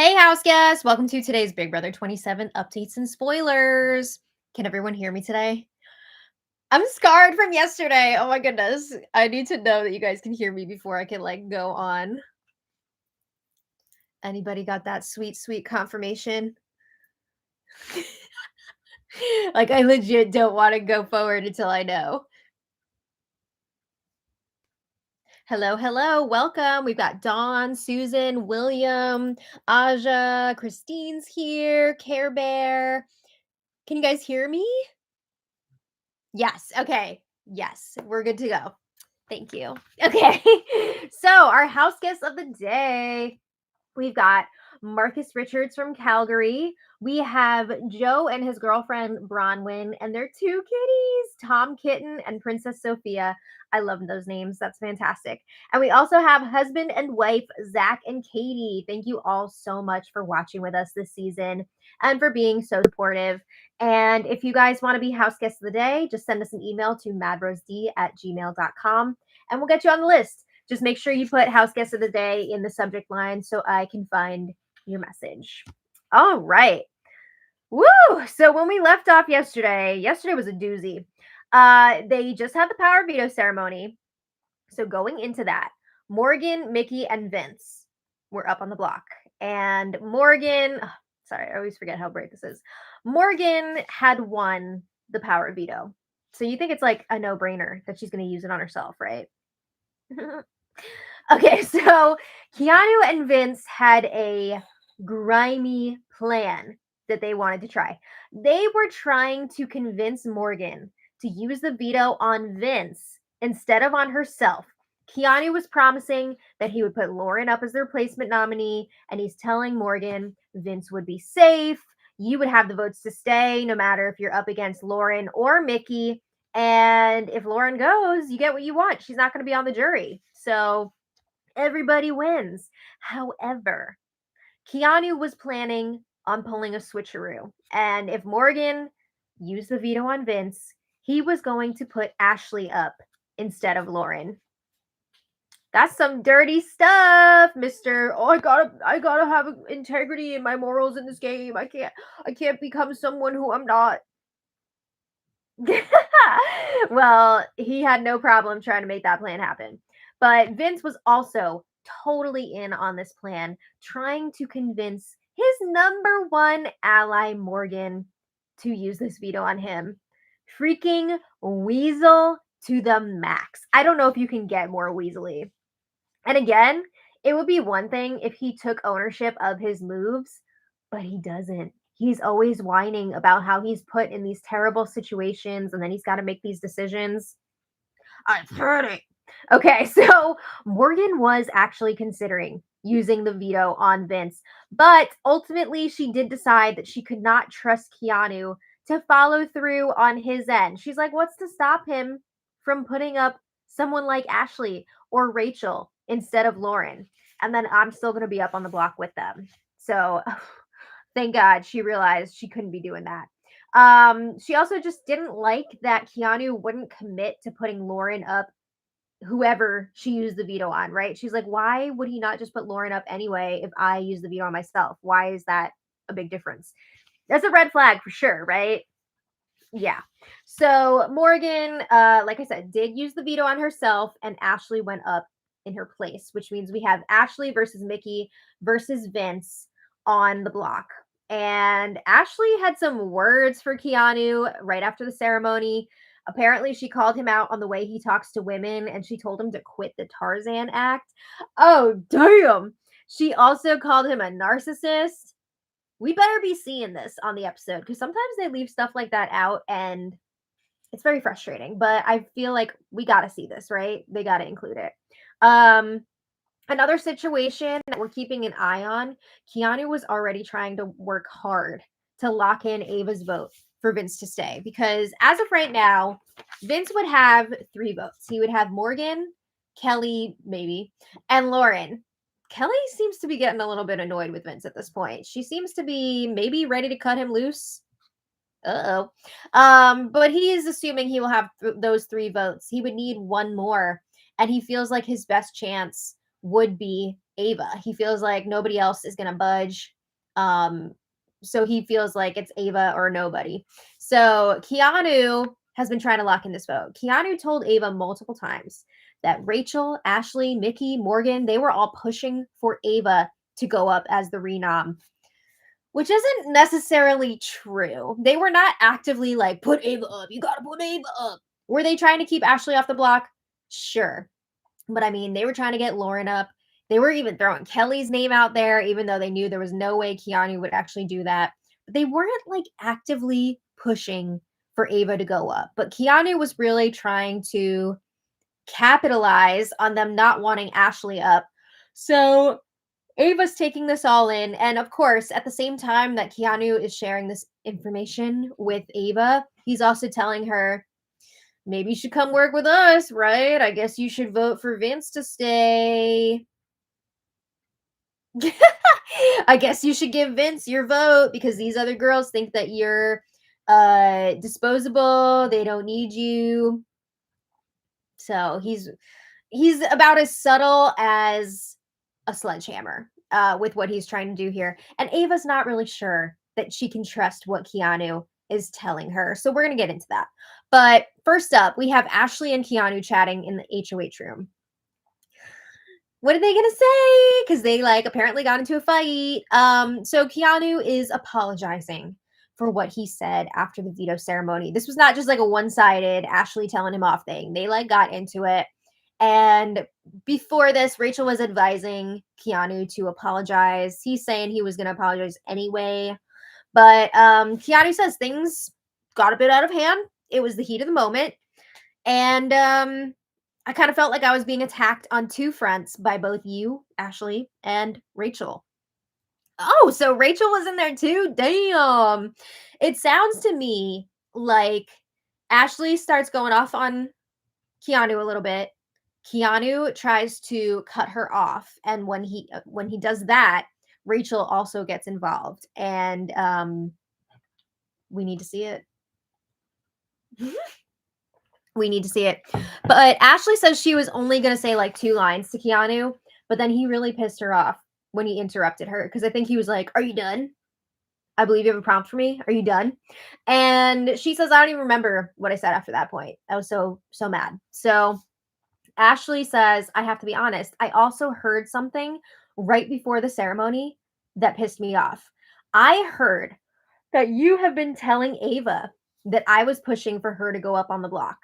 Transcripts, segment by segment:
Hey, house guests! Welcome to today's Big Brother 27 updates and spoilers. Can everyone hear me today? I'm scarred from yesterday. Oh my goodness. I need to know that you guys can hear me before I can go on. Anybody got that sweet, sweet confirmation? I legit don't want to go forward until I know. Hello, hello, welcome. We've got Dawn, Susan, William, Aja, Christine's here, Care Bear. Can you guys hear me? Yes. Okay. Yes. We're good to go. Thank you. Okay. So, our house guests of the day, we've got Marcus Richards from Calgary. We have Joe and his girlfriend Bronwyn and their two kitties, Tom Kitten and Princess Sophia. I love those names. That's fantastic. And we also have husband and wife Zach and Katie. Thank you all so much for watching with us this season and for being so supportive. And if you guys want to be house guests of the day, just send us an email to madrosed@gmail.com and we'll get you on the list. Just make sure you put house guest of the day in the subject line so I can find your message. All right. Woo! So when we left off yesterday was a doozy. They just had the power veto ceremony. So going into that, Morgan, Mickey, and Vince were up on the block. And Morgan, sorry, I always forget how bright this is. Morgan had won the power veto. So you think it's like a no-brainer that she's going to use it on herself, right? Okay, so Keanu and Vince had a grimy plan that they wanted to try. They were trying to convince Morgan to use the veto on Vince instead of on herself. Keanu was promising that he would put Lauren up as the replacement nominee, and he's telling Morgan Vince would be safe. You would have the votes to stay no matter if you're up against Lauren or Mickey. And if Lauren goes, you get what you want. She's not going to be on the jury. So everybody wins. However, Keanu was planning on pulling a switcheroo. And if Morgan used the veto on Vince, he was going to put Ashley up instead of Lauren. That's some dirty stuff, Mr. Oh, I gotta have integrity in my morals in this game. I can't become someone who I'm not. Well, he had no problem trying to make that plan happen. But Vince was also totally in on this plan, trying to convince his number one ally, Morgan, to use this veto on him. Freaking weasel to the max. I don't know if you can get more weaselly. And again, it would be one thing if he took ownership of his moves, but he doesn't. He's always whining about how he's put in these terrible situations and then he's got to make these decisions. I've heard it. Okay, so Morgan was actually considering using the veto on Vince, but ultimately she did decide that she could not trust Keanu to follow through on his end. She's like, what's to stop him from putting up someone like Ashley or Rachel instead of Lauren? And then I'm still going to be up on the block with them. So thank God she realized she couldn't be doing that. She also just didn't like that Keanu wouldn't commit to putting Lauren up whoever she used the veto on, right? She's like, why would he not just put Lauren up anyway if I use the veto on myself? Why is that a big difference? That's a red flag for sure, right? Yeah. So Morgan, like I said, did use the veto on herself, and Ashley went up in her place, which means we have Ashley versus Mickey versus Vince on the block. And Ashley had some words for Keanu right after the ceremony. Apparently, she called him out on the way he talks to women, and she told him to quit the Tarzan act. Oh, damn. She also called him a narcissist. We better be seeing this on the episode because sometimes they leave stuff like that out and it's very frustrating. But I feel like we got to see this, right? They got to include it. Another situation that we're keeping an eye on, Keanu was already trying to work hard to lock in Ava's vote for Vince to stay because as of right now, Vince would have 3 votes. He would have Morgan, Kelly, maybe, and Lauren. Kelly seems to be getting a little bit annoyed with Vince at this point. She seems to be maybe ready to cut him loose. Uh-oh. But he is assuming he will have those 3 votes. He would need one more, and he feels like his best chance would be Ava. He feels like nobody else is gonna budge. So he feels like it's Ava or nobody. So Keanu has been trying to lock in this vote. Keanu told Ava multiple times that Rachel, Ashley, Mickey, Morgan, they were all pushing for Ava to go up as the renom, which isn't necessarily true. They were not actively like, put Ava up, you gotta put Ava up. Were they trying to keep Ashley off the block? Sure. But I mean, they were trying to get Lauren up. They were even throwing Kelly's name out there, even though they knew there was no way Keanu would actually do that. But they weren't like actively pushing for Ava to go up. But Keanu was really trying to capitalize on them not wanting Ashley up. So Ava's taking this all in. And of course, at the same time that Keanu is sharing this information with Ava, he's also telling her, maybe you should come work with us, right? I guess you should vote for Vince to stay. I guess you should give Vince your vote because these other girls think that you're disposable, they don't need you. So he's about as subtle as a sledgehammer with what he's trying to do here. And Ava's not really sure that she can trust what Keanu is telling her. So we're going to get into that. But first up, we have Ashley and Keanu chatting in the HOH room. What are they going to say? Because they like apparently got into a fight. So Keanu is apologizing for what he said after the veto ceremony. This was not just like a one-sided Ashley telling him off thing. They like got into it. And before this, Rachel was advising Keanu to apologize. He's saying he was going to apologize anyway. But Keanu says things got a bit out of hand. It was the heat of the moment. And I kind of felt like I was being attacked on two fronts by both you, Ashley, and Rachel. Oh, so Rachel was in there too? Damn. It sounds to me like Ashley starts going off on Keanu a little bit. Keanu tries to cut her off, and when he does that, Rachel also gets involved, and we need to see it. We need to see it. But Ashley says she was only going to say like 2 lines to Keanu, but then he really pissed her off when he interrupted her because I think he was like, "Are you done? I believe you have a prompt for me. Are you done?" And she says, "I don't even remember what I said after that point. I was so mad." So Ashley says, "I have to be honest. I also heard something right before the ceremony that pissed me off. I heard that you have been telling Ava that I was pushing for her to go up on the block."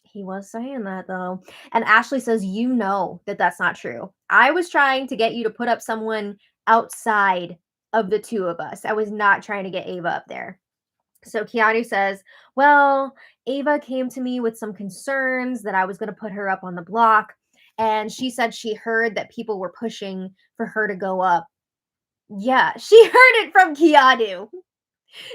He was saying that though. And Ashley says, "You know that that's not true. I was trying to get you to put up someone outside of the two of us. I was not trying to get Ava up there." So Keanu says, "Well, Ava came to me with some concerns that I was going to put her up on the block. And she said she heard that people were pushing for her to go up." Yeah, she heard it from Keanu.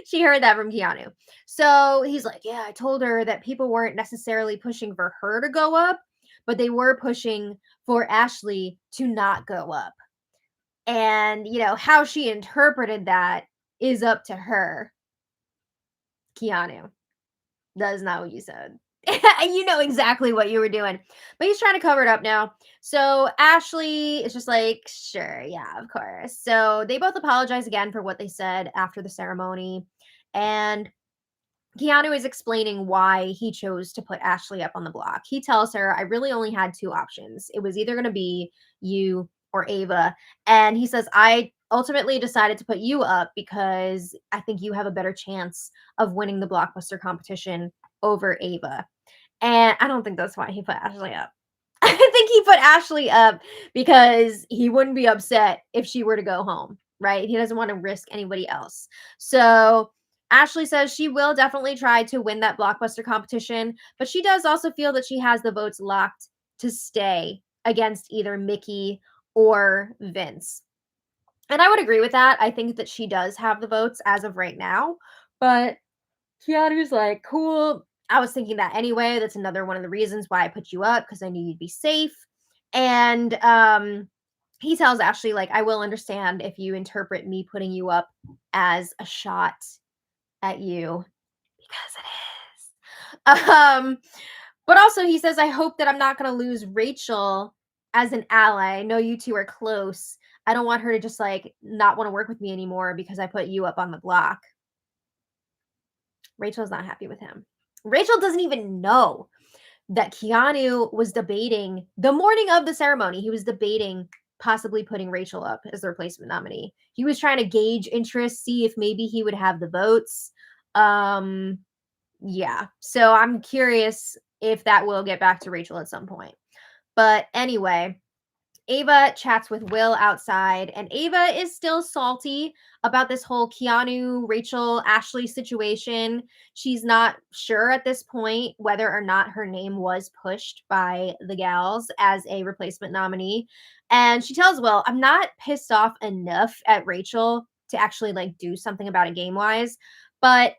She heard that from Keanu. So he's like, "Yeah, I told her that people weren't necessarily pushing for her to go up, but they were pushing for Ashley to not go up. And, how she interpreted that is up to her." Keanu, that is not what you said. You know exactly what you were doing. But he's trying to cover it up now. So Ashley is just like, "Sure, yeah, of course." So they both apologize again for what they said after the ceremony. And Keanu is explaining why he chose to put Ashley up on the block. He tells her, "I really only had 2 options. It was either going to be you or Ava." And he says, "I ultimately decided to put you up because I think you have a better chance of winning the blockbuster competition over Ava." And I don't think that's why he put Ashley up. I think he put Ashley up because he wouldn't be upset if she were to go home, right? He doesn't want to risk anybody else. So Ashley says she will definitely try to win that blockbuster competition, but she does also feel that she has the votes locked to stay against either Mickey or Vince. And I would agree with that. I think that she does have the votes as of right now, but Keanu's like, "Cool. I was thinking that anyway. That's another one of the reasons why I put you up because I knew you'd be safe." And he tells Ashley, like, "I will understand if you interpret me putting you up as a shot at you because it is." But also he says, "I hope that I'm not going to lose Rachel as an ally. I know you two are close. I don't want her to just like not want to work with me anymore because I put you up on the block. Rachel's not happy with him. Rachel doesn't even know that Keanu was debating the morning of the ceremony. He was debating possibly putting Rachel up as the replacement nominee. He was trying to gauge interest, see if maybe he would have the votes. Yeah. So I'm curious if that will get back to Rachel at some point. But anyway, Ava chats with Will outside, and Ava is still salty about this whole Keanu, Rachel, Ashley situation. She's not sure at this point whether or not her name was pushed by the gals as a replacement nominee. And she tells Will, I'm not pissed off enough at Rachel to actually like do something about it game wise, but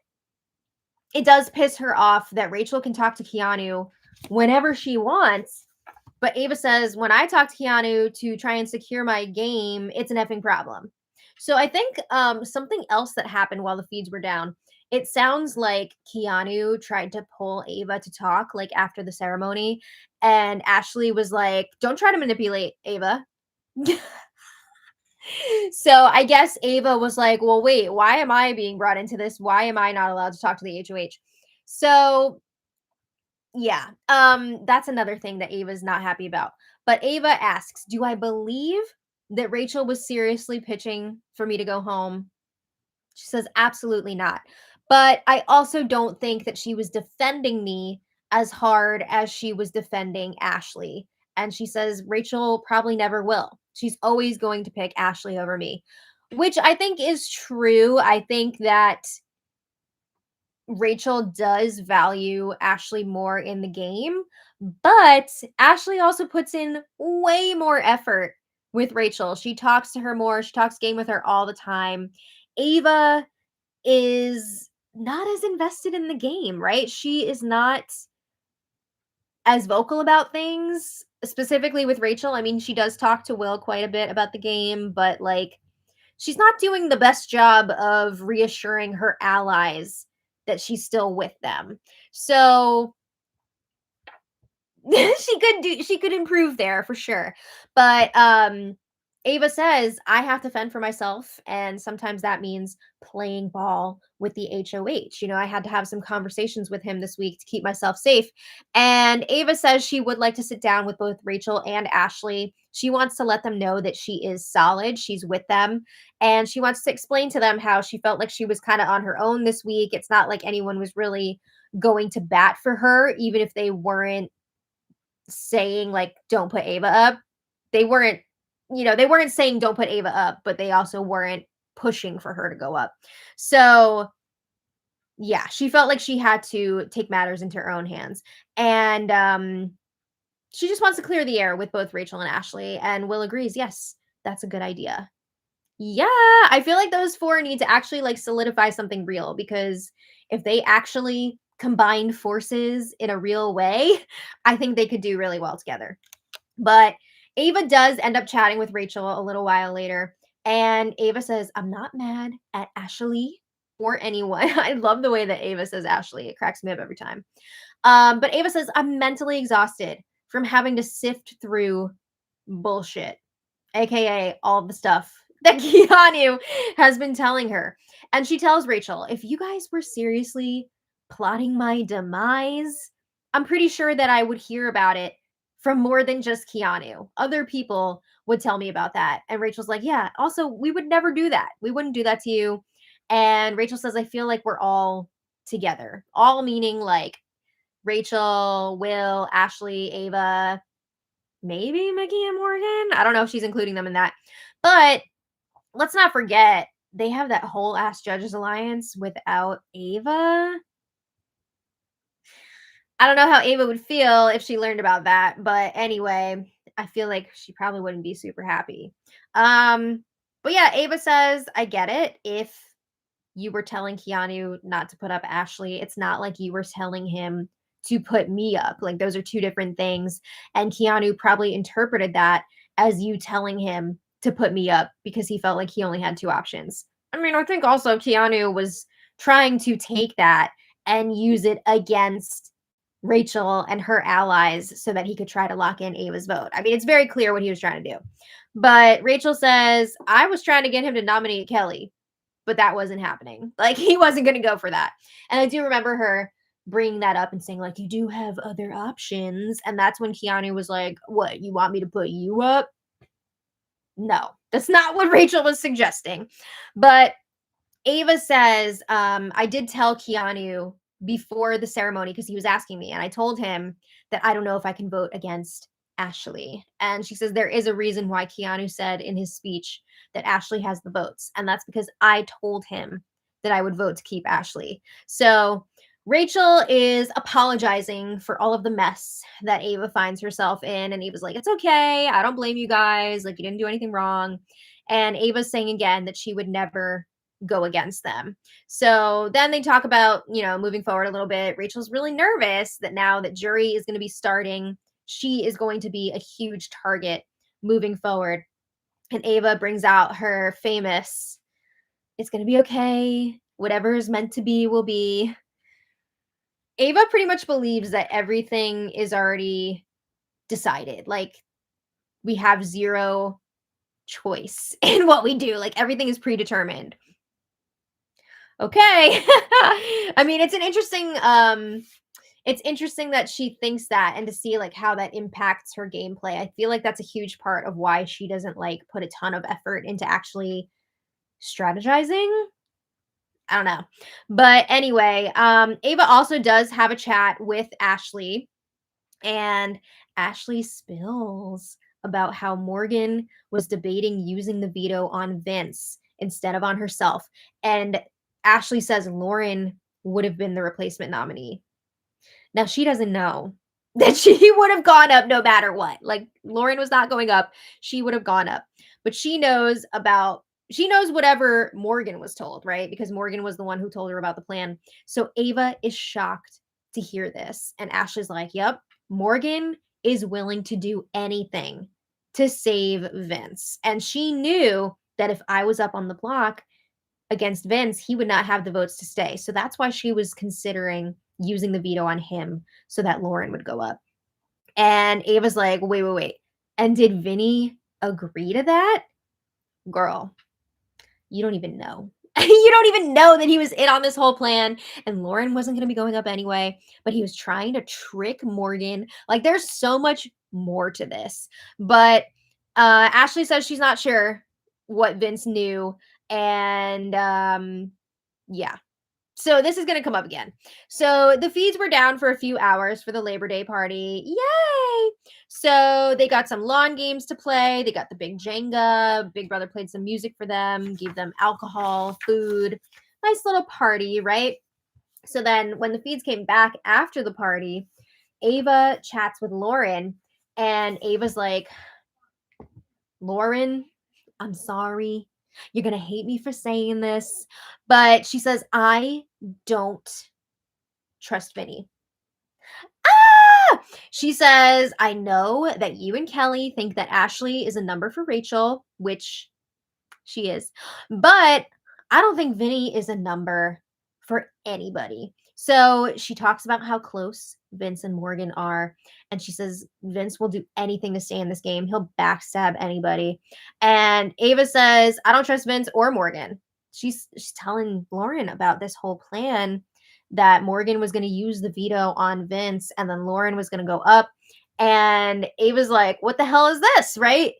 it does piss her off that Rachel can talk to Keanu whenever she wants. But Ava says, when I talk to Keanu to try and secure my game, it's an effing problem. So I think something else that happened while the feeds were down, it sounds like Keanu tried to pull Ava to talk like after the ceremony. And Ashley was like, don't try to manipulate Ava. So I guess Ava was like, well, wait, why am I being brought into this? Why am I not allowed to talk to the HOH? So yeah, that's another thing that Ava's not happy about. But Ava asks, do I believe that Rachel was seriously pitching for me to go home? She says, absolutely not. But I also don't think that she was defending me as hard as she was defending Ashley. And she says, Rachel probably never will. She's always going to pick Ashley over me, which I think is true. I think that Rachel does value Ashley more in the game, but Ashley also puts in way more effort with Rachel. She talks to her more, she talks game with her all the time. Ava is not as invested in the game, right? She is not as vocal about things, specifically with Rachel. I mean, she does talk to Will quite a bit about the game, but like she's not doing the best job of reassuring her allies that she's still with them. So she could improve there for sure. But Ava says, I have to fend for myself. And sometimes that means playing ball with the HOH. You know, I had to have some conversations with him this week to keep myself safe. And Ava says she would like to sit down with both Rachel and Ashley. She wants to let them know that she is solid. She's with them. And she wants to explain to them how she felt like she was kind of on her own this week. It's not like anyone was really going to bat for her, even if they weren't saying like don't put Ava up. They weren't, they weren't saying don't put Ava up, but they also weren't pushing for her to go up. So yeah, she felt like she had to take matters into her own hands. And she just wants to clear the air with both Rachel and Ashley. And Will agrees, yes, that's a good idea. Yeah, I feel like those four need to actually like solidify something real, because if they actually combined forces in a real way, I think they could do really well together. But Ava does end up chatting with Rachel a little while later, and Ava says, I'm not mad at Ashley or anyone. I love the way that Ava says Ashley. It cracks me up every time. But Ava says, I'm mentally exhausted from having to sift through bullshit, aka all the stuff that Keanu has been telling her. And she tells Rachel, if you guys were seriously plotting my demise, I'm pretty sure that I would hear about it from more than just Keanu. Other people would tell me about that. And Rachel's like, yeah, also, we would never do that. We wouldn't do that to you. And Rachel says, I feel like we're all together. All meaning like Rachel, Will, Ashley, Ava, maybe Mickey and Morgan. I don't know if she's including them in that. But let's not forget, they have that whole ass Judges Alliance without Ava. I don't know how Ava would feel if she learned about that, but anyway, I feel like she probably wouldn't be super happy. But yeah, Ava says, I get it. If you were telling Keanu not to put up Ashley, it's not like you were telling him to put me up. Like those are two different things. And Keanu probably interpreted that as you telling him to put me up because he felt like he only had two options. I mean, I think also Keanu was trying to take that and use it against Rachel and her allies so that he could try to lock in Ava's vote. I mean, it's very clear what he was trying to do. But Rachel says, I was trying to get him to nominate Kelly, but that wasn't happening. Like, he wasn't going to go for that. And I do remember her bringing that up and saying, like, you do have other options. And that's when Keanu was like, what, you want me to put you up? No, that's not what Rachel was suggesting. But Ava says, I did tell Keanu before the ceremony because he was asking me, and I told him that I don't know if I can vote against Ashley. And she says there is a reason why Keanu said in his speech that Ashley has the votes, and that's because I told him that I would vote to keep Ashley. So Rachel is apologizing for all of the mess that Ava finds herself in, and Ava's like, it's okay, I don't blame you guys, like, you didn't do anything wrong. And Ava's saying again that she would never go against them. So then they talk about, moving forward a little bit. Rachel's really nervous that now that jury is going to be starting, she is going to be a huge target moving forward. And Ava brings out her famous, it's going to be okay. Whatever is meant to be will be. Ava pretty much believes that everything is already decided. Like, we have zero choice in what we do. Like, everything is predetermined. Okay. I mean, it's interesting that she thinks that, and to see like how that impacts her gameplay. I feel like that's a huge part of why she doesn't like put a ton of effort into actually strategizing. I don't know. But anyway, Ava also does have a chat with Ashley, and Ashley spills about how Morgan was debating using the veto on Vince instead of on herself. And Ashley says Lauren would have been the replacement nominee. Now, she doesn't know that she would have gone up no matter what. Like, Lauren was not going up. She would have gone up. But she knows whatever Morgan was told, right? Because Morgan was the one who told her about the plan. So Ava is shocked to hear this. And Ashley's like, yep, Morgan is willing to do anything to save Vince. And she knew that if I was up on the block against Vince, he would not have the votes to stay. So that's why she was considering using the veto on him so that Lauren would go up. And Ava's like, wait. And did Vinny agree to that? Girl, you don't even know. You don't even know that he was in on this whole plan, and Lauren wasn't going to be going up anyway, but he was trying to trick Morgan. Like, there's so much more to this. But Ashley says she's not sure what Vince knew, and yeah. So this is going to come up again. So the feeds were down for a few hours for the Labor Day party. Yay! So they got some lawn games to play. They got the big Jenga. Big Brother played some music for them, gave them alcohol, food. Nice little party, right? So then when the feeds came back after the party, Ava chats with Lauren, and Ava's like, Lauren, I'm sorry. You're going to hate me for saying this, but she says, I don't trust Vinny. She says, I know that you and Kelly think that Ashley is a number for Rachel, which she is, but I don't think Vinny is a number for anybody. So she talks about how close Vince and Morgan are, and she says Vince will do anything to stay in this game. He'll backstab anybody. And Ava says, I don't trust Vince or Morgan. She's telling Lauren about this whole plan that Morgan was going to use the veto on Vince, and then Lauren was going to go up. And Ava's like, what the hell is this, right?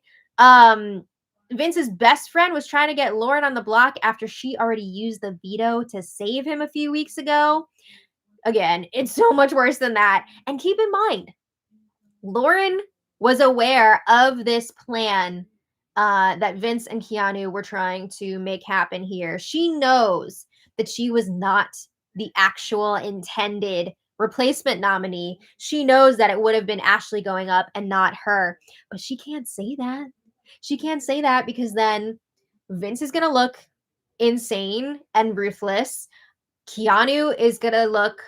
Vince's best friend was trying to get Lauren on the block after she already used the veto to save him a few weeks ago. Again, it's so much worse than that. And keep in mind, Lauren was aware of this plan that Vince and Keanu were trying to make happen here. She knows that she was not the actual intended replacement nominee. She knows that it would have been Ashley going up and not her. But she can't say that. She can't say that because then Vince is going to look insane and ruthless. Keanu is going to look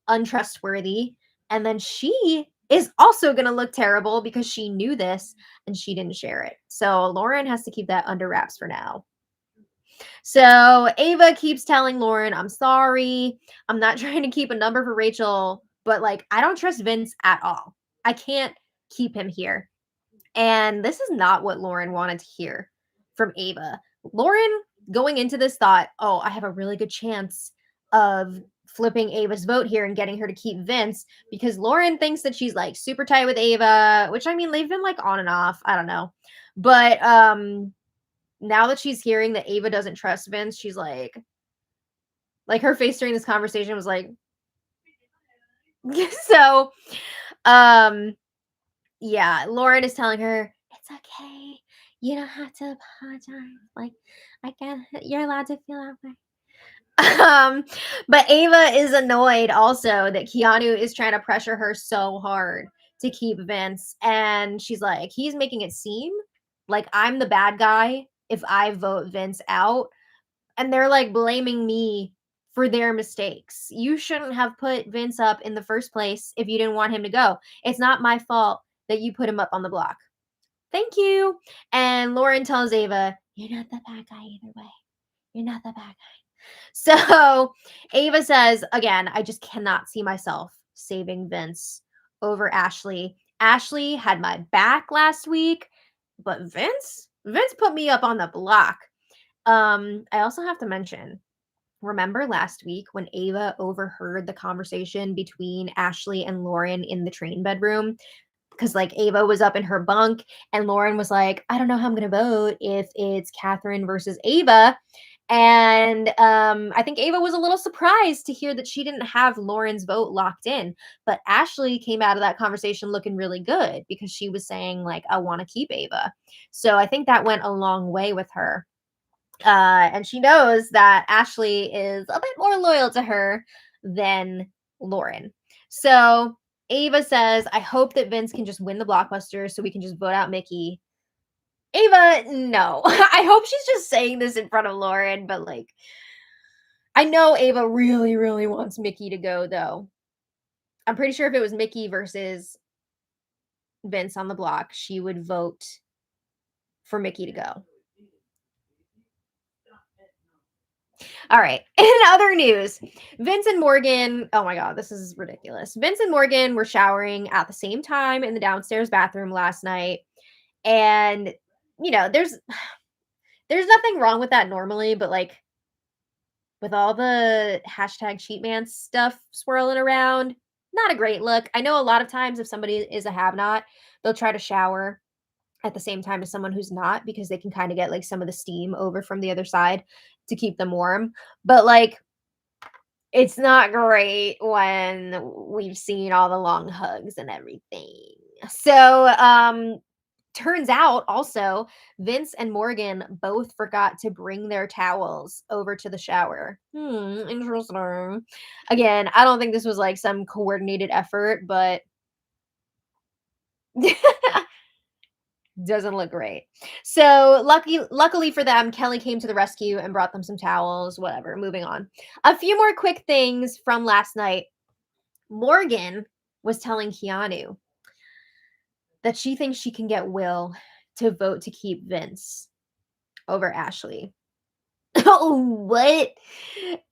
untrustworthy. And then she is also going to look terrible because she knew this and she didn't share it. So Lauren has to keep that under wraps for now. So Ava keeps telling Lauren, I'm sorry. I'm not trying to keep a number for Rachel, but like, I don't trust Vince at all. I can't keep him here. And this is not what Lauren wanted to hear from Ava. Lauren, going into this, thought, oh, I have a really good chance of flipping Ava's vote here and getting her to keep Vince, because Lauren thinks that she's like super tight with Ava, which I mean, they've been like on and off. I don't know. But now that she's hearing that Ava doesn't trust Vince, she's like her face during this conversation was like, so, yeah, Lauren is telling her, it's okay. You don't have to apologize. Like, I get it. You're allowed to feel that way. But Ava is annoyed also that Keanu is trying to pressure her so hard to keep Vince. And she's like, he's making it seem like I'm the bad guy if I vote Vince out. And they're like blaming me for their mistakes. You shouldn't have put Vince up in the first place if you didn't want him to go. It's not my fault that you put him up on the block. Thank you. And Lauren tells Ava, you're not the bad guy either way. You're not the bad guy. So Ava says, again, I just cannot see myself saving Vince over Ashley. Ashley had my back last week, but Vince put me up on the block. I also have to mention, remember last week when Ava overheard the conversation between Ashley and Lauren in the train bedroom? Because like Ava was up in her bunk and Lauren was like, I don't know how I'm going to vote if it's Catherine versus Ava. And I think Ava was a little surprised to hear that she didn't have Lauren's vote locked in. But Ashley came out of that conversation looking really good because she was saying like, I want to keep Ava. So I think that went a long way with her. And she knows that Ashley is a bit more loyal to her than Lauren. So Ava says, I hope that Vince can just win the blockbuster so we can just vote out Mickey. Ava, no. I hope she's just saying this in front of Lauren, but like, I know Ava really, really wants Mickey to go, though. I'm pretty sure if it was Mickey versus Vince on the block, she would vote for Mickey to go. All right. In other news, Vince and Morgan, oh my God, this is ridiculous. Vince and Morgan were showering at the same time in the downstairs bathroom last night. And, you know, there's nothing wrong with that normally, but like with all the hashtag cheat man stuff swirling around, not a great look. I know a lot of times if somebody is a have not, they'll try to shower at the same time as someone who's not because they can kind of get like some of the steam over from the other side to keep them warm. But like, it's not great when we've seen all the long hugs and everything. So, turns out also Vince and Morgan both forgot to bring their towels over to the shower. Interesting. Again, I don't think this was like some coordinated effort, but doesn't look great. So luckily for them, Kelly came to the rescue and brought them some towels, whatever. Moving on. A few more quick things from last night. Morgan was telling Keanu that she thinks she can get Will to vote to keep Vince over Ashley. Oh, what?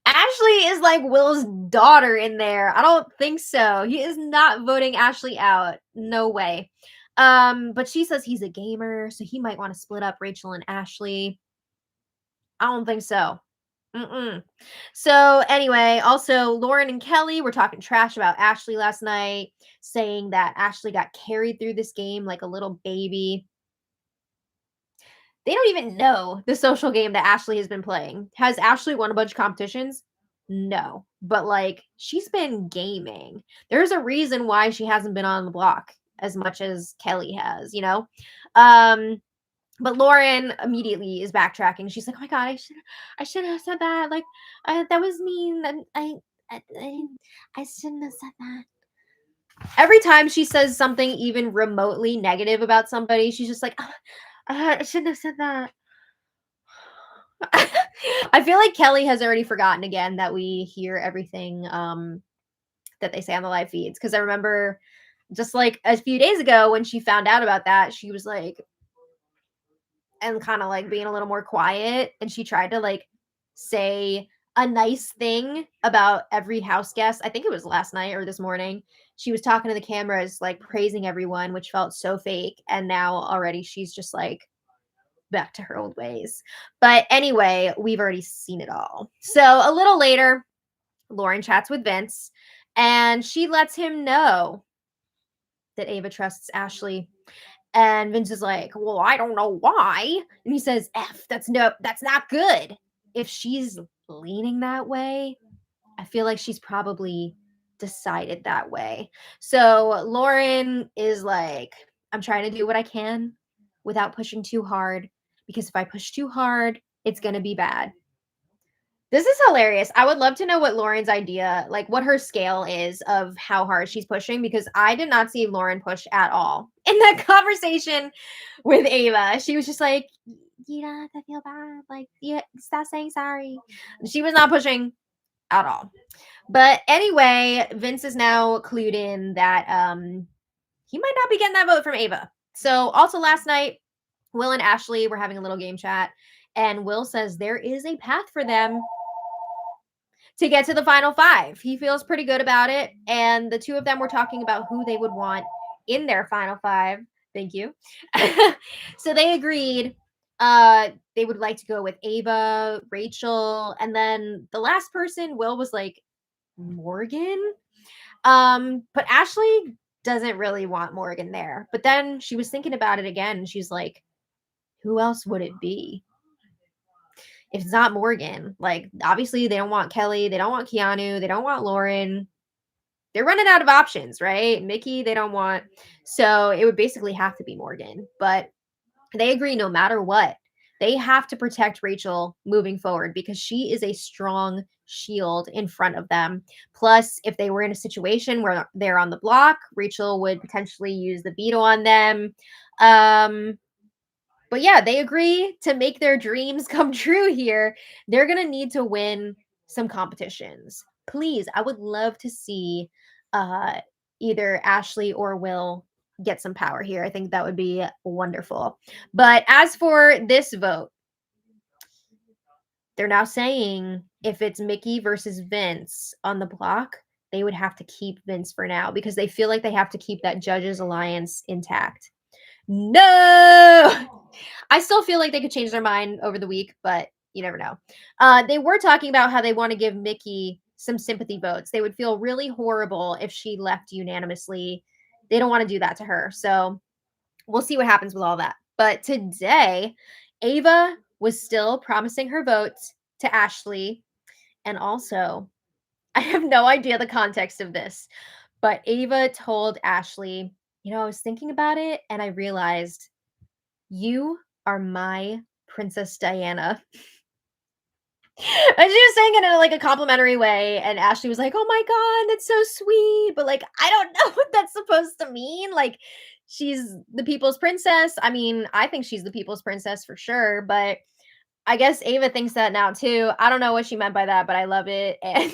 Ashley is like Will's daughter in there. I don't think so. He is not voting Ashley out. No way. But she says he's a gamer, so he might want to split up Rachel and Ashley. I don't think so. So anyway, also Lauren and Kelly were talking trash about Ashley last night, saying that Ashley got carried through this game like a little baby. They don't even know the social game that Ashley has been playing. Has Ashley won a bunch of competitions? No. But like, she's been gaming. There's a reason why she hasn't been on the block as much as Kelly has, you know? But Lauren immediately is backtracking. She's like, "Oh my God, I should have said that. Like, that was mean. And I shouldn't have said that." Every time she says something even remotely negative about somebody, she's just like, I shouldn't have said that. I feel like Kelly has already forgotten again that we hear everything that they say on the live feeds. Because I remember just like a few days ago when she found out about that, she was like, and kind of like being a little more quiet, and she tried to like say a nice thing about every house guest. I think it was last night or this morning. She was talking to the cameras, like praising everyone, which felt so fake. And now already she's just like back to her old ways. But anyway, we've already seen it all. So a little later, Lauren chats with Vince and she lets him know that Ava trusts Ashley. And Vince is like, well, I don't know why. And he says, that's not good. If she's leaning that way, I feel like she's probably decided that way. So Lauren is like, I'm trying to do what I can without pushing too hard, because if I push too hard, it's going to be bad. This is hilarious. I would love to know what Lauren's idea, like what her scale is of how hard she's pushing, because I did not see Lauren push at all in that conversation with Ava. She was just like, you don't have to feel bad. Like, yeah, stop saying sorry. She was not pushing at all. But anyway, Vince is now clued in that he might not be getting that vote from Ava. So also last night, Will and Ashley were having a little game chat, and Will says there is a path for them to get to the final five. He feels pretty good about it. And the two of them were talking about who they would want in their final five. Thank you. So they agreed they would like to go with Ava, Rachel, and then the last person, Will was like Morgan. But Ashley doesn't really want Morgan there. But then she was thinking about it again, and she's like, who else would it be? If it's not Morgan, like obviously they don't want Kelly, they don't want Keanu, they don't want Lauren. They're running out of options, right? Mickey, they don't want. So it would basically have to be Morgan. But they agree no matter what, they have to protect Rachel moving forward because she is a strong shield in front of them. Plus, if they were in a situation where they're on the block, Rachel would potentially use the veto on them. But yeah, they agree to make their dreams come true here. They're going to need to win some competitions. Please, I would love to see either Ashley or Will get some power here. I think that would be wonderful. But as for this vote, they're now saying if it's Mickey versus Vince on the block, they would have to keep Vince for now because they feel like they have to keep that judges alliance intact. No! I still feel like they could change their mind over the week, but you never know. They were talking about how they want to give Mickey some sympathy votes. They would feel really horrible if she left unanimously. They don't want to do that to her. So we'll see what happens with all that. But today, Ava was still promising her votes to Ashley. And also, I have no idea the context of this, but Ava told Ashley, I was thinking about it and I realized you are my Princess Diana. And she was saying it in like a complimentary way, and Ashley was like, "Oh my god, that's so sweet," but like I don't know what that's supposed to mean. Like she's the people's princess. I mean, I think she's the people's princess for sure, but I guess Ava thinks that now too. I don't know what she meant by that, but I love it. And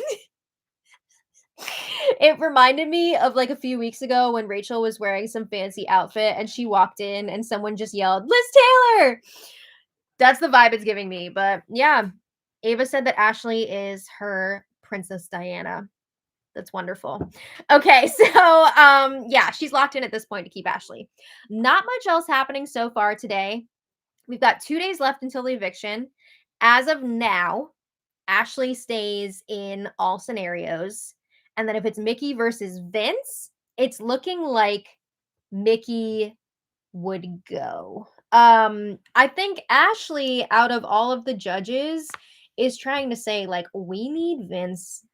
it reminded me of like a few weeks ago when Rachel was wearing some fancy outfit and she walked in and someone just yelled, "Liz Taylor!" That's the vibe it's giving me. But yeah, Ava said that Ashley is her Princess Diana. That's wonderful. Okay, so yeah, she's locked in at this point to keep Ashley. Not much else happening so far today. We've got 2 days left until the eviction. As of now, Ashley stays in all scenarios. And then if it's Mickey versus Vince, it's looking like Mickey would go. I think Ashley, out of all of the judges, is trying to say, like, we need Vince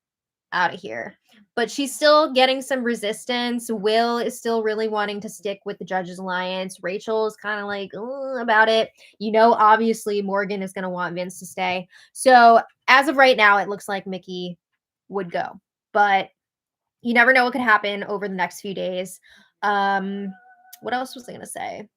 out of here. But she's still getting some resistance. Will is still really wanting to stick with the Judges Alliance. Rachel is kind of like about it. Obviously Morgan is going to want Vince to stay. So as of right now, it looks like Mickey would go. But you never know what could happen over the next few days. What else was I going to say?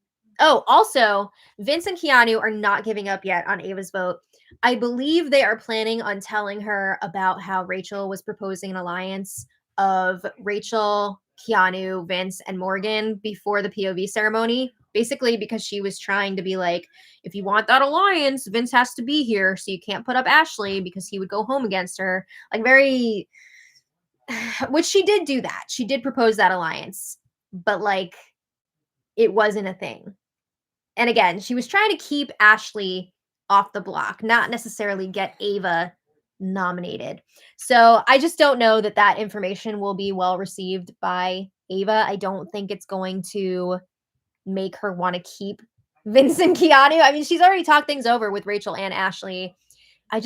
Oh, also, Vince and Keanu are not giving up yet on Ava's vote. I believe they are planning on telling her about how Rachel was proposing an alliance of Rachel, Keanu, Vince, and Morgan before the POV ceremony basically because she was trying to be like, if you want that alliance, Vince has to be here, so you can't put up Ashley because he would go home against her. Like, very, which she did do that. She did propose that alliance, but like, it wasn't a thing. And again, she was trying to keep Ashley off the block, not necessarily get Ava nominated. So I just don't know that that information will be well received by Ava. I don't think it's going to make her want to keep Vince and Keanu. I mean, she's already talked things over with Rachel and Ashley. I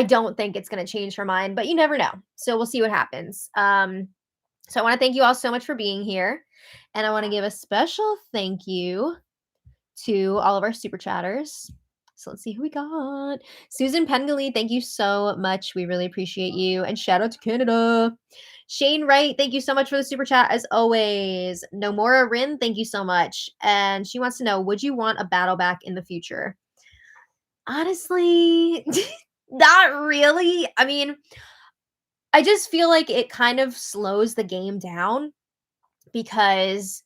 don't think it's going to change her mind, but you never know. So we'll see what happens. So I want to thank you all so much for being here. And I want to give a special thank you to all of our super chatters. So let's see who we got. Susan Pengley, thank you so much. We really appreciate you. And shout out to Canada. Shane Wright, thank you so much for the super chat as always. Nomura Rin, thank you so much. And she wants to know, would you want a battle back in the future? Honestly, not really. I mean, I just feel like it kind of slows the game down because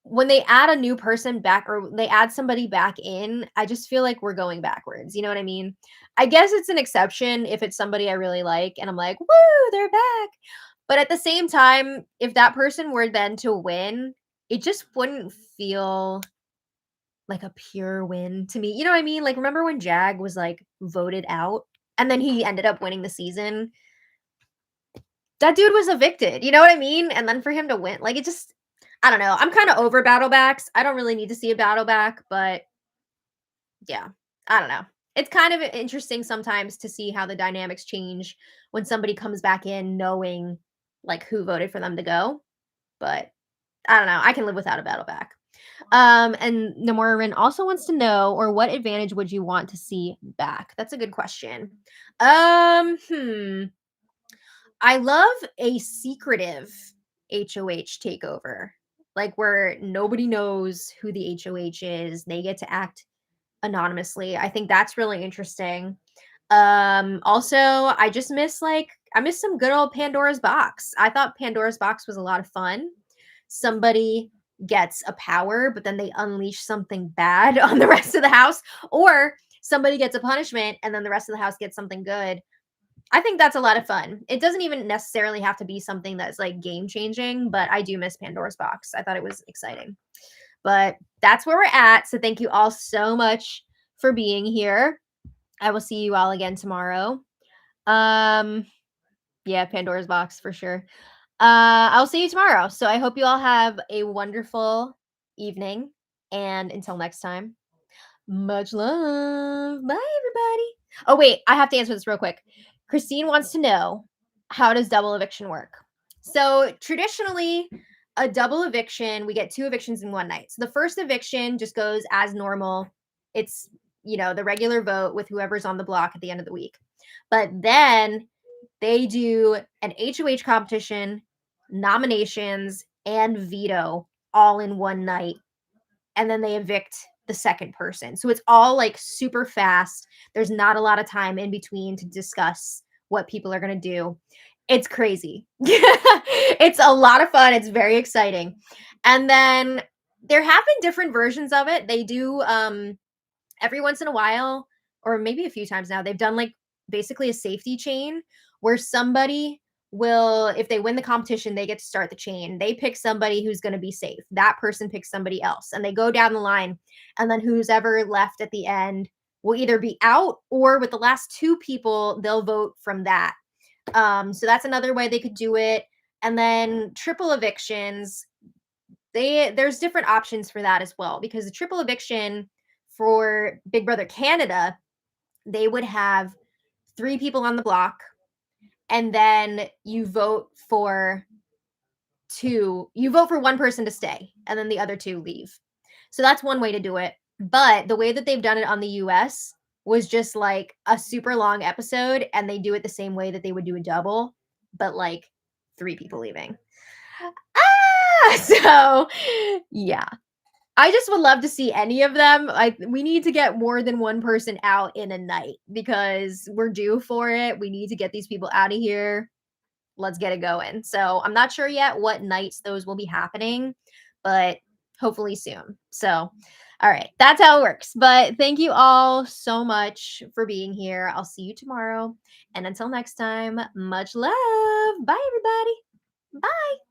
when they add a new person back or they add somebody back in, I just feel like we're going backwards. You know what I mean? I guess it's an exception if it's somebody I really like and I'm like, woo, they're back. But at the same time, if that person were then to win, it just wouldn't feel like a pure win to me. You know what I mean? Like, remember when Jag was like voted out and then he ended up winning the season? That dude was evicted. You know what I mean? And then for him to win, like, it just, I don't know. I'm kind of over battle backs. I don't really need to see a battle back, but yeah, I don't know. It's kind of interesting sometimes to see how the dynamics change when somebody comes back in knowing like who voted for them to go. But I don't know. I can live without a battle back. And Namorin also wants to know, or what advantage would you want to see back? That's a good question. I love a secretive HOH takeover, like where nobody knows who the HOH is. They get to act anonymously. I think that's really interesting. Also, I miss some good old Pandora's box. I thought Pandora's box was a lot of fun. Somebody gets a power, but then they unleash something bad on the rest of the house, or somebody gets a punishment and then the rest of the house gets something good. I think that's a lot of fun. It doesn't even necessarily have to be something that's like game changing, but I do miss Pandora's box. I thought it was exciting. But that's where we're at. So thank you all so much for being here. I will see you all again tomorrow. Yeah, Pandora's box for sure. I'll see you tomorrow. So I hope you all have a wonderful evening. And until next time, much love. Bye, everybody. Oh, wait, I have to answer this real quick. Christine wants to know, how does double eviction work? So traditionally, a double eviction, we get 2 evictions in one night. So the first eviction just goes as normal. It's, the regular vote with whoever's on the block at the end of the week. But then they do an HOH competition, nominations, and veto all in one night. And then they evict the second person. So it's all like super fast. There's not a lot of time in between to discuss what people are going to do. It's crazy. It's a lot of fun. It's very exciting. And then there have been different versions of it. They do every once in a while, or maybe a few times now, they've done like basically a safety chain where somebody will, if they win the competition, they get to start the chain. They pick somebody who's going to be safe. That person picks somebody else, and they go down the line. And then who's ever left at the end will either be out, or with the last 2 people, they'll vote from that. So that's another way they could do it. And then triple evictions, there's different options for that as well, because the triple eviction for Big Brother Canada, they would have 3 people on the block, and then you vote for 1 person to stay, and then the other 2 leave. So that's one way to do it. But the way that they've done it on the US was just like a super long episode, and they do it the same way that they would do a double, but like 3 people leaving. So yeah. I just would love to see any of them. We need to get more than 1 person out in a night because we're due for it. We need to get these people out of here. Let's get it going. So I'm not sure yet what nights those will be happening, but hopefully soon. So, all right, that's how it works. But thank you all so much for being here. I'll see you tomorrow. And until next time, much love. Bye, everybody. Bye.